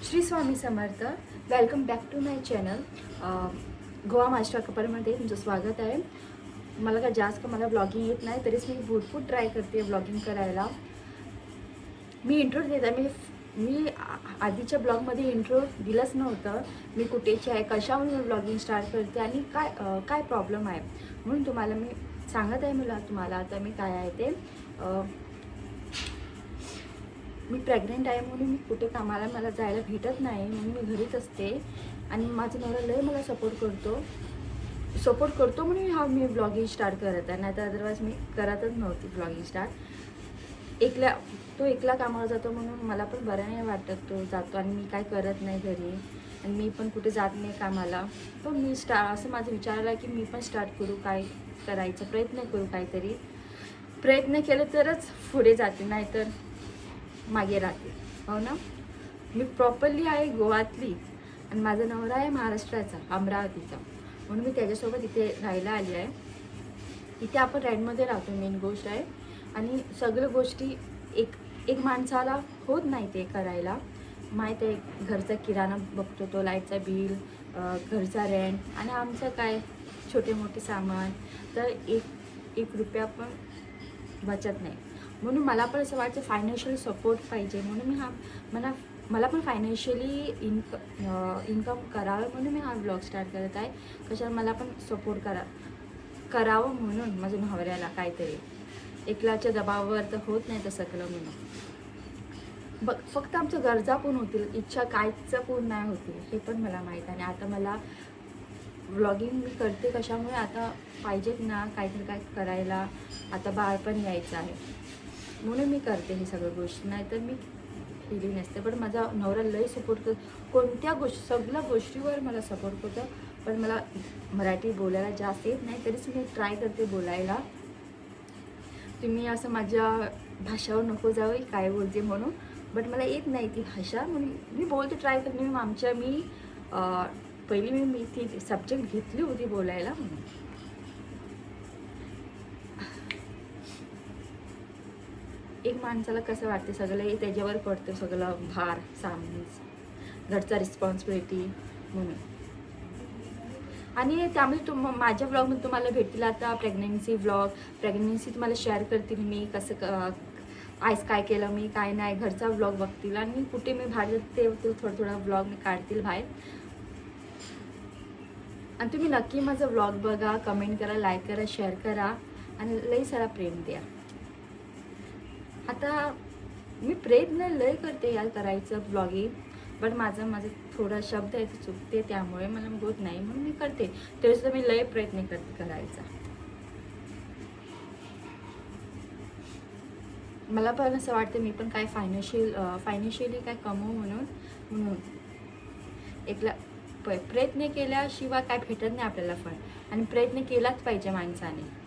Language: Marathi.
Shri Swami Samarth. Welcome back to my channel. Goa master कपलमध्ये तुमचं स्वागत आहे. मला ब्लॉगिंग येत नाही, तरीच मी भरपूर ट्राय करते ब्लॉगिंग करायला. मी इंट्रो देत आहे. मी आधीच्या ब्लॉगमध्ये इंट्रो दिलंच नव्हतं. मी कुठेची आहे, कशामुळे मी ब्लॉगिंग स्टार्ट करते आणि काय प्रॉब्लेम आहे म्हणून तुम्हाला मी सांगत आहे. तुम्हाला आता मी काय आहे ते. मी प्रेग्नेंट आहे म्हणून मी कुठे कामाला मला जायला भेटत नाही, म्हणून मी घरीच असते. आणि माझा नवरा लय मला सपोर्ट करतो म्हणून मी ब्लॉगिंग स्टार्ट करत आहे. नाही तर अदरवाईज मी करतच नव्हती ब्लॉगिंग स्टार्ट. तो एकला कामावर जातो म्हणून मला पण बरं नाही वाटत. तो जातो आणि मी काय करत नाही घरी, आणि मी पण कुठे जात नाही कामाला. पण मी असं माझं विचार आला की मी पण स्टार्ट करू, काय करायचं प्रयत्न करू. काहीतरी प्रयत्न केले तरच पुढे जाते, नाहीतर मागे राहते. हो ना. मी प्रॉपरली आहे गोवातली आणि माझा नवरा आहे महाराष्ट्राचा, अमरावतीचा, म्हणून मी त्याच्यासोबत इथे राहायला आली आहे. इथे आपण रेंटमध्ये राहतो, मेन गोष्ट आहे. आणि सगळ्या गोष्टी एक माणसाला होत नाही ते करायला. माहीत आहे, घरचा किराणा बघतो तो, लाईटचा बिल, घरचा रेंट, आणि आमचं काय छोटे मोठे सामान, तर एक रुपया पण बचत नाही. म्हणून मला पण असं वाटतं फायनान्शियल सपोर्ट पाहिजे, म्हणून मला पण फायनान्शियली इन्कम करावं म्हणून मी हा ब्लॉग स्टार्ट करत आहे. कशाला मला पण सपोर्ट करावं म्हणून माझ्या नवऱ्याला. काहीतरी एकलाच्या दबावावर तर होत नाही तसं केलं म्हणून. फक्त आमच्या गरजा पण होतील, इच्छा कायचं पूर्ण नाही होतील, हे पण मला माहीत आहे. आणि आता मला व्लॉगिंग मी करते कशामुळे, आता पाहिजेत ना काहीतरी काय करायला. आता बाळ पण यायचं आहे म्हणून मी करते हे सगळ्या गोष्टी, नाही तर मी केली नसते. पण माझा नवरा लय सपोर्ट करतो, सगळ्या गोष्टीवर मला सपोर्ट करतो. पण मला मराठी बोलायला जास्त येत नाही, तरीच मी ट्राय करते बोलायला. तुम्ही असं माझ्या भाषावर नको जावं काय बोलते म्हणून, बट मला येत नाही ती भाषा, म्हणून मी बोलते, ट्राय करते. पहिली मी ती सब्जेक्ट घेतली होती बोलायला म्हणून. एक माणसाला कसं वाटते, सगळं त्याच्यावर पडतं, सगळं भार सामान, घरचा रिस्पॉन्सिबिलिटी म्हणून. आणि त्यामुळे माझ्या ब्लॉगमध्ये तुम्हाला भेटतील आता प्रेग्नन्सी तुम्हाला शेअर करतील मी, कसं आज काय केलं मी, काय नाही, घरचा ब्लॉग बघतील. आणि कुठे मी बाहेर जाते ते थोडा ब्लॉग मी काढतील बाहेर. आणि तुम्ही नक्की माझा ब्लॉग बघा, कमेंट करा, लाईक करा, शेअर करा, आणि लई सारा प्रेम द्या. आता मी प्रयत्न लय करते यार करायचं ब्लॉगिंग, बट माझं थोडा शब्द आहे ते चुकते, त्यामुळे मला होत नाही, म्हणून मी करते. तरीसुद्धा मी लय प्रयत्न करते करायचा. मला पण असं वाटतं मी पण काय फायनान्शियली काय कमवू म्हणून एकला प्रयत्न केल्याशिवाय काय भेटत नाही आपल्याला पण, आणि प्रयत्न केलाच पाहिजे माणसाने.